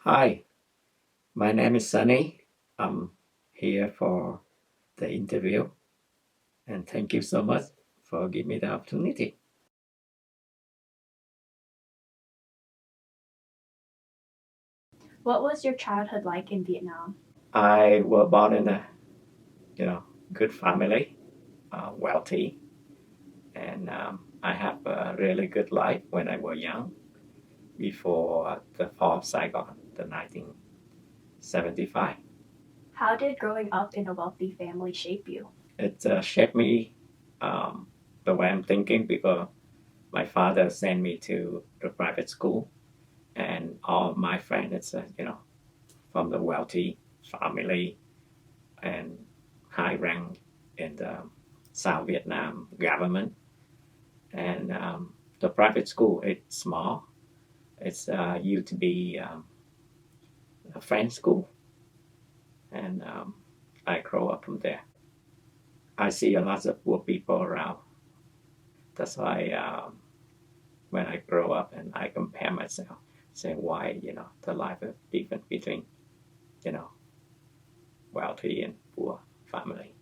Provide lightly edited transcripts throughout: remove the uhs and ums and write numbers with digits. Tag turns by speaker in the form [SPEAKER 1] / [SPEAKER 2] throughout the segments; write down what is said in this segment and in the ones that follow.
[SPEAKER 1] Hi, my name is Sunny. I'm here for the interview, and thank you so much for giving me the opportunity.
[SPEAKER 2] What was your childhood like in Vietnam?
[SPEAKER 1] I was born in a you know good family, wealthy, and I have a really good life when I was young before the fall of Saigon, the 1975.
[SPEAKER 2] How did growing up in a wealthy family shape you?
[SPEAKER 1] It shaped me um, the way I'm thinking because my father sent me to the private school and all my friends, from the wealthy family and high rank in the South Vietnam government. And the private school, it's small. It's used to be a French school, and I grow up from there. I see a lot of poor people around. That's why when I grow up and I compare myself, say why the life is different between you know wealthy and poor family.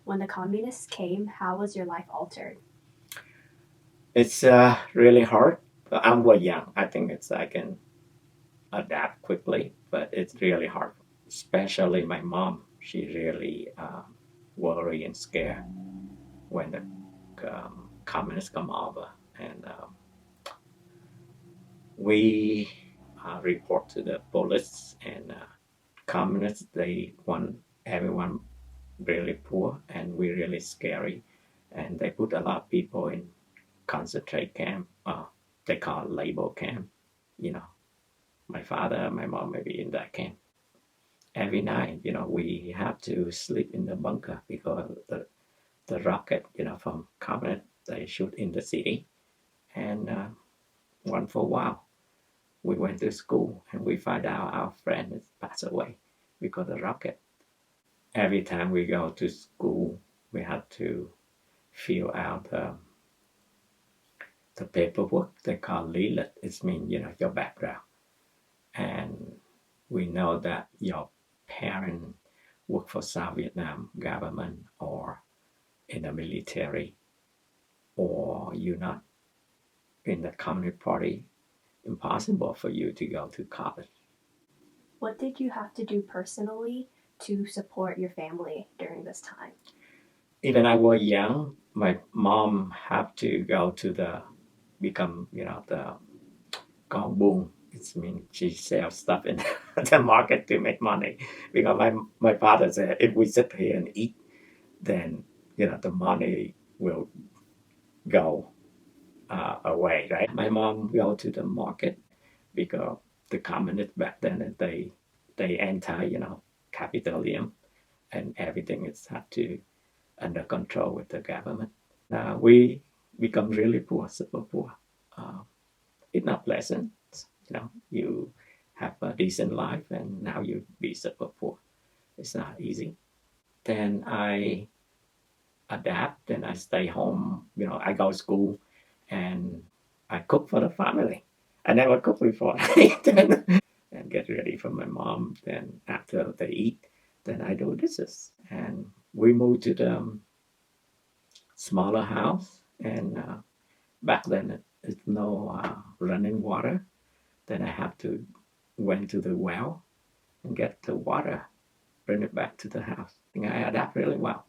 [SPEAKER 2] When the communists came, how was your life altered?
[SPEAKER 1] It's really hard. I'm well young. I think I can adapt quickly, but it's really hard. Especially my mom. She really worry and scared when the communists come over, and we report to the police. And communists, they want everyone really poor, and we really scary. And they put a lot of people in concentrate camp. They call it labor camp. You know, my father, my mom may be in that camp. Every night, we have to sleep in the bunker because the rocket, from communist, they shoot in the city. And one for a while, we went to school and we find out our friend has passed away because of the rocket. Every time we go to school, we have to fill out the paperwork they call leaflet. It means, your background. And we know that your parent work for South Vietnam government or in the military, or you're not in the Communist Party, impossible for you to go to college.
[SPEAKER 2] What did you have to do personally to support your family during this time?
[SPEAKER 1] Even I was young, my mom had to go to become, the gong boom. It means she sells stuff in the market to make money. Because my father said, if we sit here and eat, then, the money will go away, right? My mom go to the market because the communists back then they anti capitalism, and everything is had to under control with the government. We become really poor, super poor. Uh, it's not pleasant. You have a decent life and now you be super poor. It's not easy. Then I adapt and I stay home. I go to school and I cook for the family. I never cooked before. And get ready for my mom. Then after they eat, then I do dishes. And we moved to the smaller house. And back then it's no running water. Then I have to went to the well and get the water, bring it back to the house. I think I adapt really well.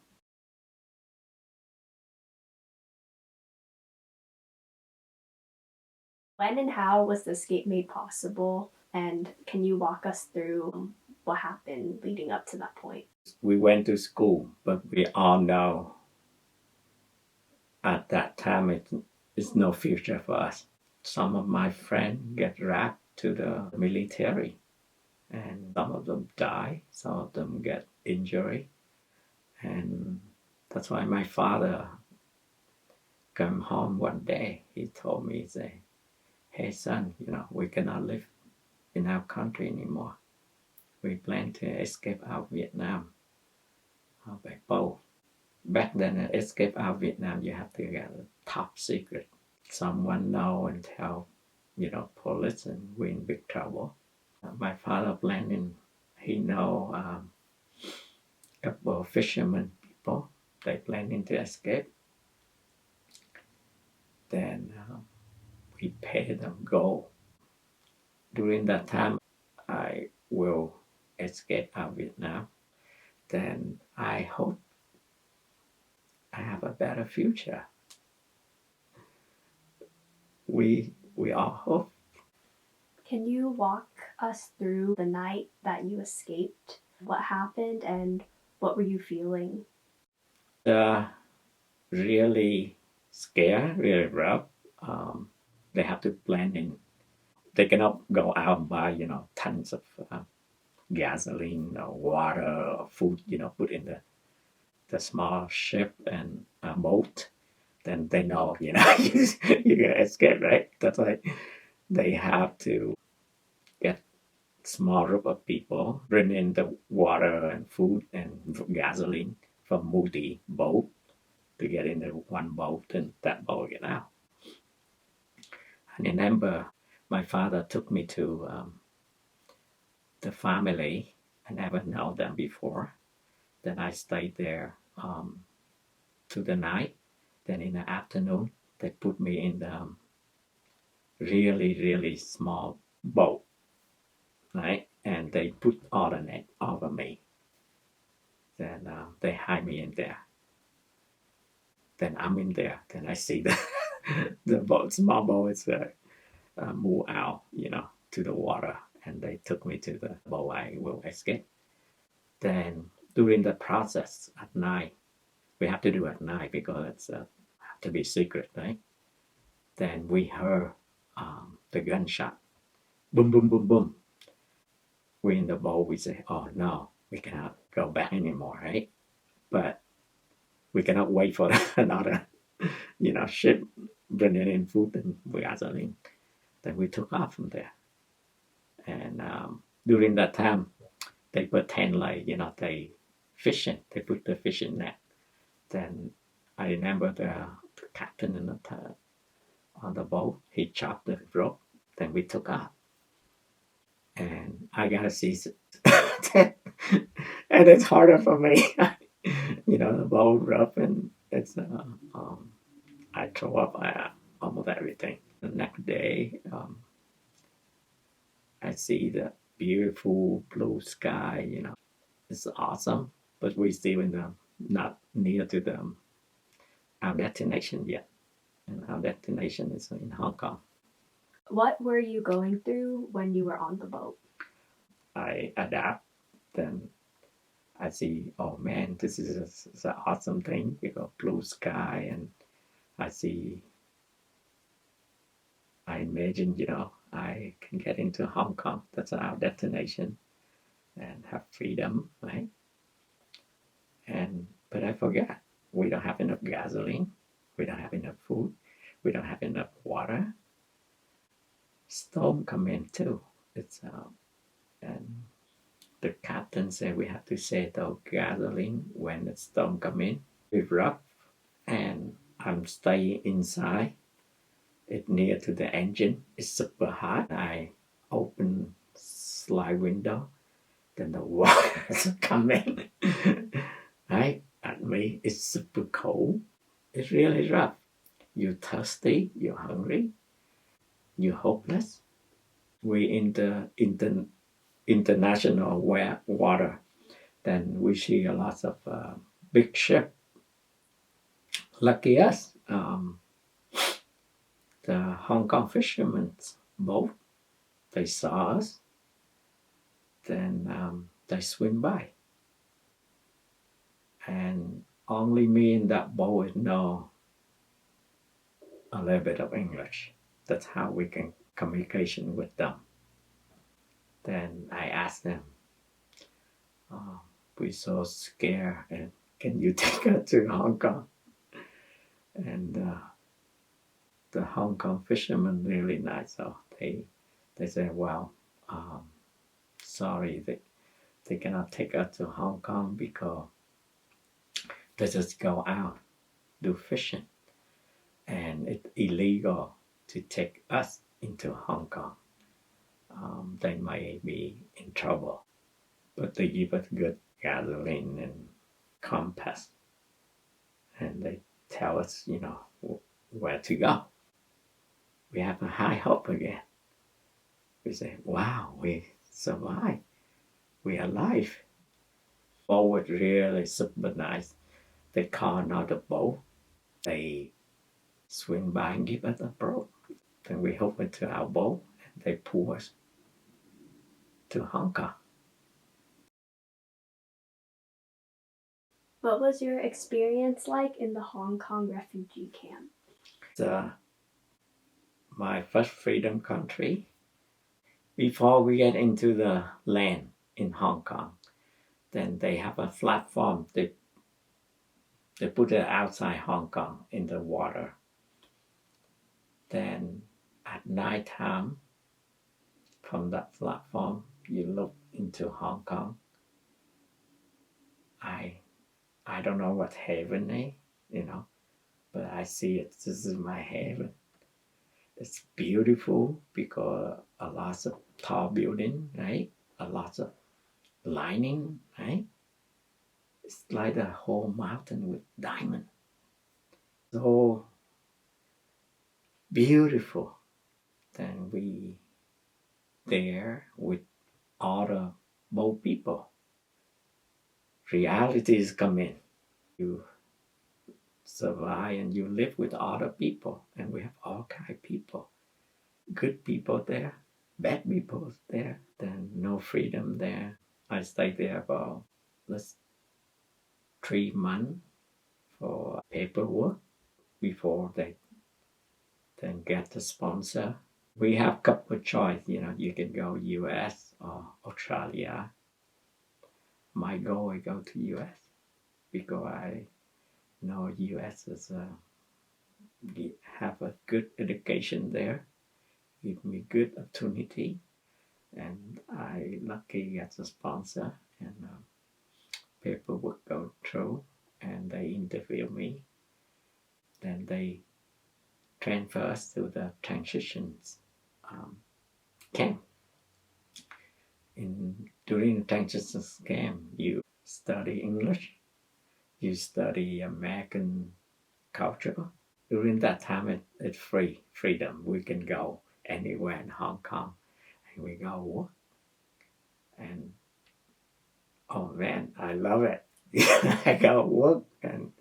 [SPEAKER 2] When and how was the escape made possible? And can you walk us through what happened leading up to that point?
[SPEAKER 1] We went to school, but we all know at that time it's no future for us. Some of my friends get wrapped to the military, and some of them die, some of them get injury. And that's why my father came home one day. He told me, say, hey son, we cannot live in our country anymore. We plan to escape out of Vietnam by boat. back then, escape out of Vietnam, you have to get a top secret. Someone know and tell, police, and we're in big trouble. My father planning, he know a couple of fishermen people, they planning to escape. Then we pay them go. During that time, I will escape out of Vietnam. Then I hope I have a better future. We all hope.
[SPEAKER 2] Can you walk us through the night that you escaped? What happened and what were you feeling?
[SPEAKER 1] Really scared, really rough. They have to plan in. They cannot go out and buy, tons of gasoline or water or food, put in the small ship and a boat. Then they know, you're gonna escape, right? That's why they have to get small group of people, bring in the water and food and gasoline from multi boat to get into one boat, and that boat get out. I remember my father took me to the family. I never know them before. Then I stayed there to the night. Then in the afternoon, they put me in the really, really small boat, right? And they put all the net over me. Then they hide me in there. Then I'm in there. Then I see the the boat, small boat is move out, to the water, and they took me to the boat. I will escape. Then during the process at night, we have to do at night because it's have to be secret, right? Then we heard the gunshot, boom, boom, boom, boom. We in the boat. We say, "Oh no, we cannot go back anymore," right? But we cannot wait for another, ship bringing in food and gasoline. Then we took off from there, and during that time, they pretend like they fishing. They put the fishing net. Then I remember the captain on the boat. He chopped the rope. Then we took off, and I gotta see, and it's harder for me. The boat rough, and it's I throw up almost everything. The next day, I see the beautiful blue sky. It's awesome, but we still in the not near to our destination yet, and our destination is in Hong Kong.
[SPEAKER 2] What were you going through when you were on the boat?
[SPEAKER 1] I adapt, then I see, oh man, this is an awesome thing. We got blue sky, and I see, I imagine, I can get into Hong Kong. That's our destination, and have freedom, right? But I forgot, we don't have enough gasoline, we don't have enough food, we don't have enough water. Storm come in too. It's and the captain said we have to settle gasoline when the storm come in. It's rough, and I'm staying inside. It's near to the engine. It's super hot. I open slide window, then the water is coming right at me. It's super cold. It's really rough. You're thirsty. You're hungry. You're hopeless. We in the international water. Then we see a lot of big ship. Lucky us, the Hong Kong fishermen's boat, they saw us. Then they swim by, and only me in that boat know a little bit of English. That's how we can communication with them. Then I asked them, oh, we're so scared, and can you take us to Hong Kong? And the Hong Kong fishermen really nice, so they said, well, sorry, they cannot take us to Hong Kong because They just go out, do fishing, and it's illegal to take us into Hong Kong. They may be in trouble, but they give us good gasoline and compass, and they tell us, where to go. We have a high hope again. We say, wow, we survived. We are alive. Forward really super nice. They call another boat. They swing by and give us a boat. Then we hop into our boat and they pull us to Hong Kong.
[SPEAKER 2] What was your experience like in the Hong Kong refugee camp?
[SPEAKER 1] It's my first freedom country. Before we get into the land in Hong Kong, then they have a platform. They put it outside Hong Kong in the water. Then at night time, from that platform, you look into Hong Kong. I don't know what heaven is, but I see it. This is my heaven. It's beautiful because a lot of tall building, right? A lot of lining, right? It's like the whole mountain with diamond. So beautiful. Then we there with all the boat people. Realities come in. You survive and you live with other people, and we have all kind of people. Good people there, bad people there. Then no freedom there. I stayed there about let's 3 months for paperwork before they then get the sponsor. We have couple of choice, you can go US or Australia. My goal I go to US because I know US is have a good education there, give me good opportunity, and I lucky get a sponsor and paperwork go through, and they interview me. Then they transfer us to the transitions camp. During the transitions camp, you study English, you study American culture. During that time, it's freedom. We can go anywhere in Hong Kong, and we go work. And oh man, I love it. I go work, and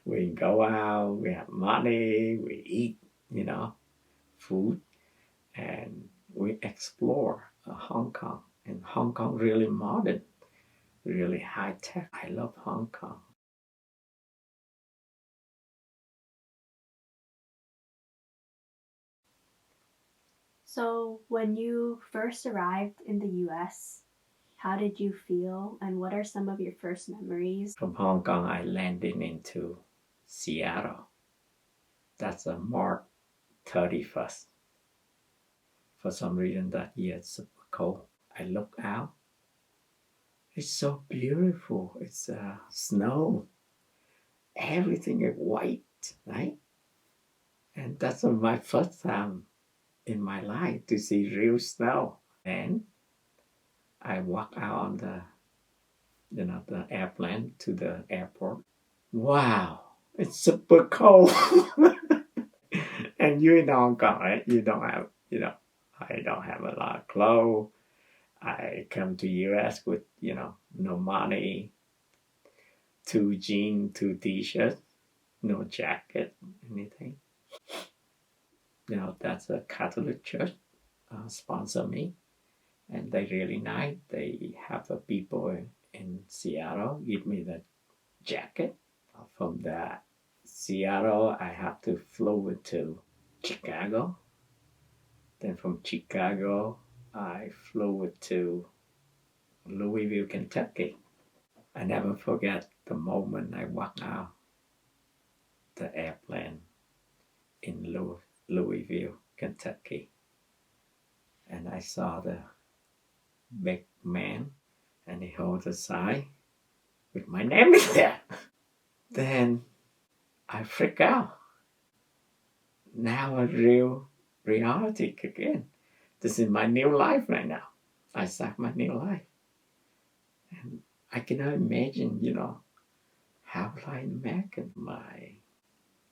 [SPEAKER 1] we go out. We have money. We eat, food, and we explore Hong Kong. And Hong Kong really modern, really high tech. I love Hong Kong.
[SPEAKER 2] So, when you first arrived in the US, how did you feel and what are some of your first memories?
[SPEAKER 1] From Hong Kong, I landed into Seattle. That's a March 31st. For some reason that year it's super cold. I look out. It's so beautiful. It's snow. Everything is white, right? And that's my first time in my life to see real snow. And I walk out on the airplane to the airport. Wow, it's super cold. And you're in Hong Kong, right? You don't have, I don't have a lot of clothes. I come to US with, no money, 2 jeans, 2 t-shirts, no jacket, anything. That's a Catholic church sponsor me, and they really nice. They have a people in Seattle give me the jacket. From that Seattle, I have to fly to Chicago. Then from Chicago, I flew to Louisville, Kentucky. I never forget the moment I walked out the airplane in Louisville, Kentucky, and I saw the big man, and he holds a sign with my name in there. Then I freak out. Now a real reality kick in. This is my new life right now. I start my new life. And I cannot imagine, how like American my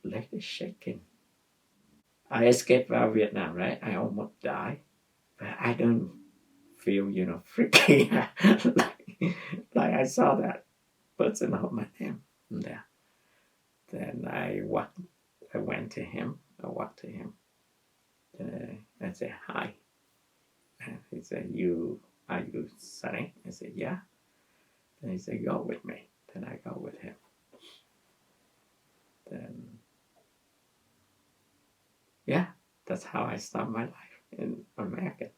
[SPEAKER 1] leg is shaking. I escaped out of Vietnam, right? I almost died. But I don't feel, freaky. like I saw that person hold my hand there. Then I went to him. I walked to him. I said, hi. And he said, are you Sunny? I said, yeah. Then he said, go with me. Then I go with him. Then, yeah, that's how I start my life in America.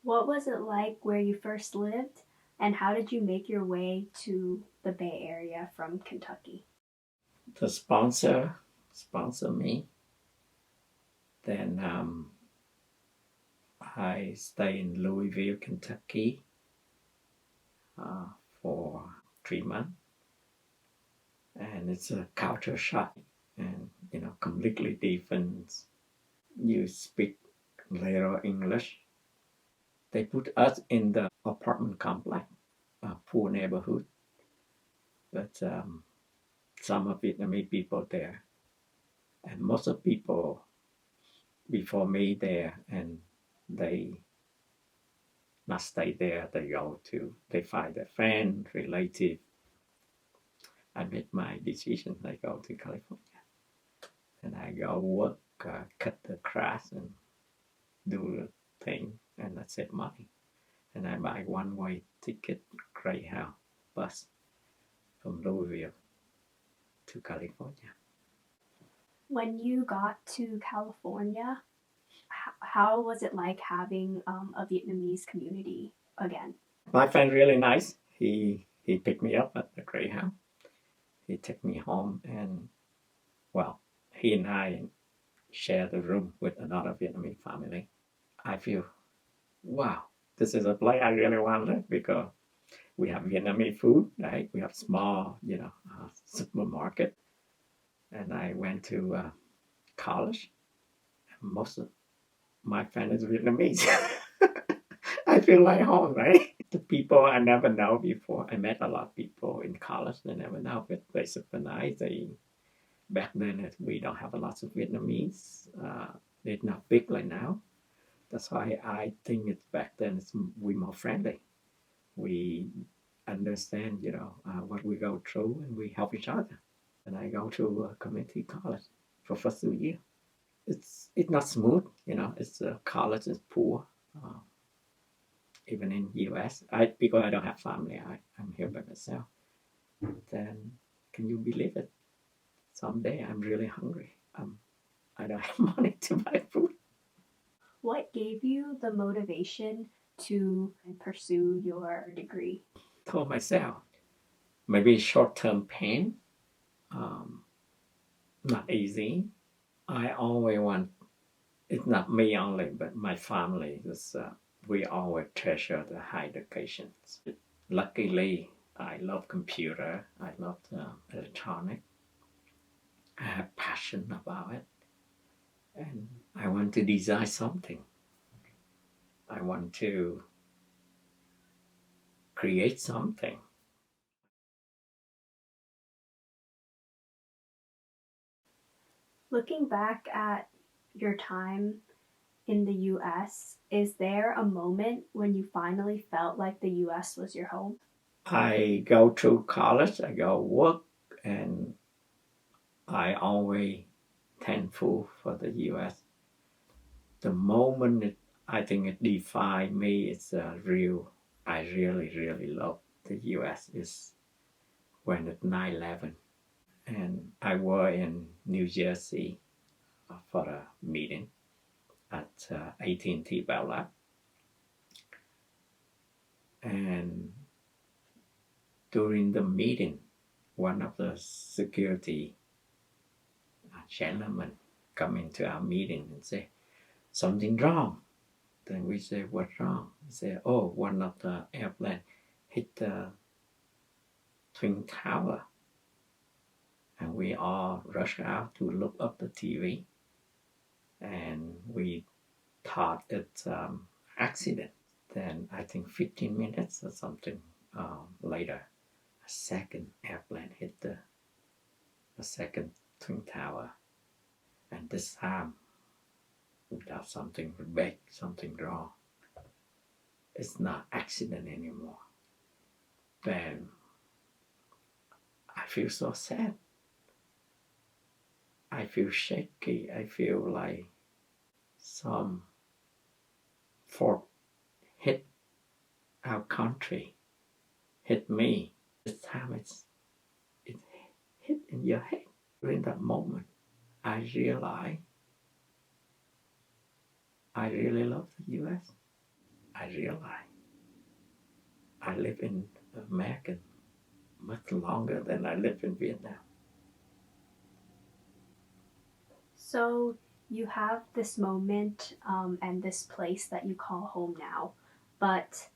[SPEAKER 2] What was it like where you first lived, and how did you make your way to the Bay Area from Kentucky?
[SPEAKER 1] The sponsor me. Then I stay in Louisville, Kentucky uh, for 3 months. And it's a culture shock and, completely different. You speak little English. They put us in the apartment complex, a poor neighborhood, but some of Vietnamese people there. And most of people before me there, and they not stay there. They find a friend, relative. I made my decision. I go to California, and I go work, cut the grass, and do the thing, and I save money. And I buy one-way ticket, Greyhound bus from Louisville to California.
[SPEAKER 2] When you got to California, how was it like having a Vietnamese community again?
[SPEAKER 1] My friend really nice. He picked me up at the Greyhound. He took me home, and well, he and I share the room with another Vietnamese family. I feel, wow, this is a place I really want to live because we have Vietnamese food, right? We have small, supermarket. And I went to college. And most of my friend is Vietnamese. I feel like home, right? The people I never know before. I met a lot of people in college I never know, but they're super nice. Back then we don't have a lot of Vietnamese. They're not big like now. That's why I think it's back then we more friendly. We understand, what we go through, and we help each other. And I go to a community college for first 2 years. It's not smooth, It's college is poor, uh, even in U.S. Because I don't have family, I'm here by myself. Then can you believe it? Someday I'm really hungry. I don't have money to buy food.
[SPEAKER 2] What gave you the motivation to pursue your degree?
[SPEAKER 1] Told myself maybe short-term pain, um, not easy. I always want. It's not me only, but my family. We always treasure the high education. Luckily, I love computer. I love electronic. I have passion about it, and I want to design something. I want to create something.
[SPEAKER 2] Looking back at your time in the US, is there a moment when you finally felt like the US was your home?
[SPEAKER 1] I go to college. I go work, and I always thankful for the U.S. The moment I think it defined me, it's a real. I really, really love the U.S. is when it's 9/11, and I was in New Jersey for a meeting at AT&T Bell Lab, and during the meeting, one of the security gentlemen come into our meeting and say something wrong. Then we say, what's wrong? He said, oh, one of the airplane hit the Twin Tower. and we all rushed out to look up the TV, and we thought it's accident. Then I think 15 minutes or something later, a second airplane hit the second twin tower, and this time without something big, something wrong. It's not accident anymore. Then I feel so sad. I feel shaky. I feel like some fork hit our country, hit me. This time it hit in your head. In that moment, I realized I really love the U.S. I realized I live in America much longer than I live in Vietnam.
[SPEAKER 2] So you have this moment and this place that you call home now, but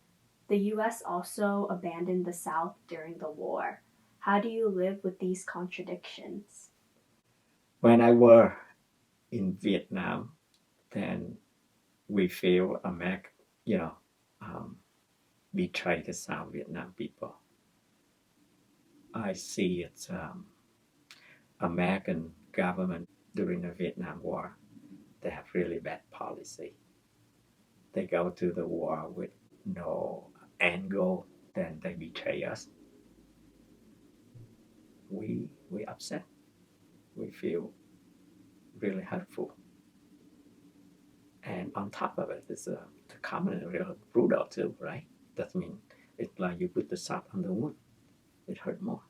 [SPEAKER 2] the US also abandoned the South during the war. How do you live with these contradictions?
[SPEAKER 1] When I were in Vietnam, then we feel America, you know, um, betray the South Vietnam people. I see it's American government during the Vietnam War. They have really bad policy. They go to the war with no end goal, then they betray us. We upset. We feel really hurtful. And on top of it, it's the common real brutal too, right? That means it's like you put the salt on the wound. It hurt more.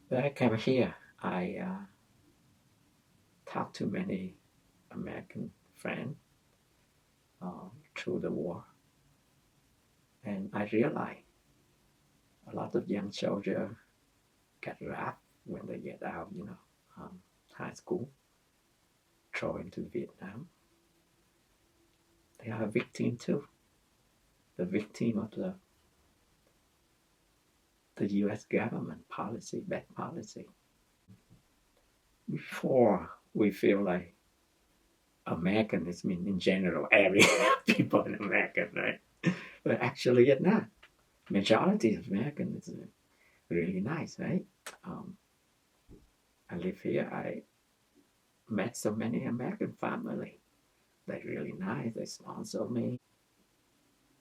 [SPEAKER 1] When I came here, I talked to many American friends through the war, and I realized a lot of young soldiers get wrapped when they get out, high school, thrown into Vietnam. They are a victim too, the victim of the U.S. government policy, bad policy. Before we feel like American is mean in general, every people in America, right? But actually, it's not. Majority of American is really nice, right? Um, I live here. I met so many American family. They're really nice. They sponsor me.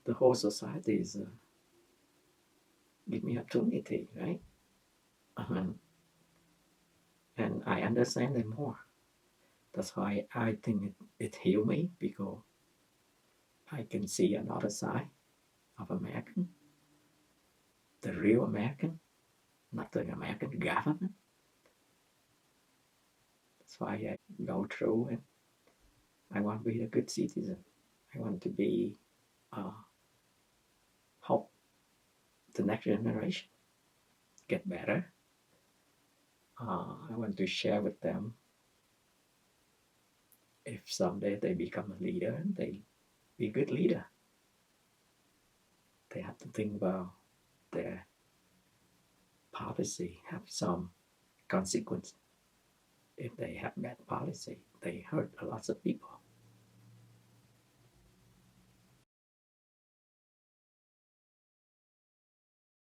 [SPEAKER 1] The whole society is give me opportunity, right? Um, and I understand them more. That's why I think it healed me because I can see another side of American, the real American, not the American government. That's why I go through and I want to be a good citizen. I want to be uh, help the next generation get better. I want to share with them if someday they become a leader, they be a good leader. They have to think about their policy have some consequence. If they have bad policy, they hurt a lot of people.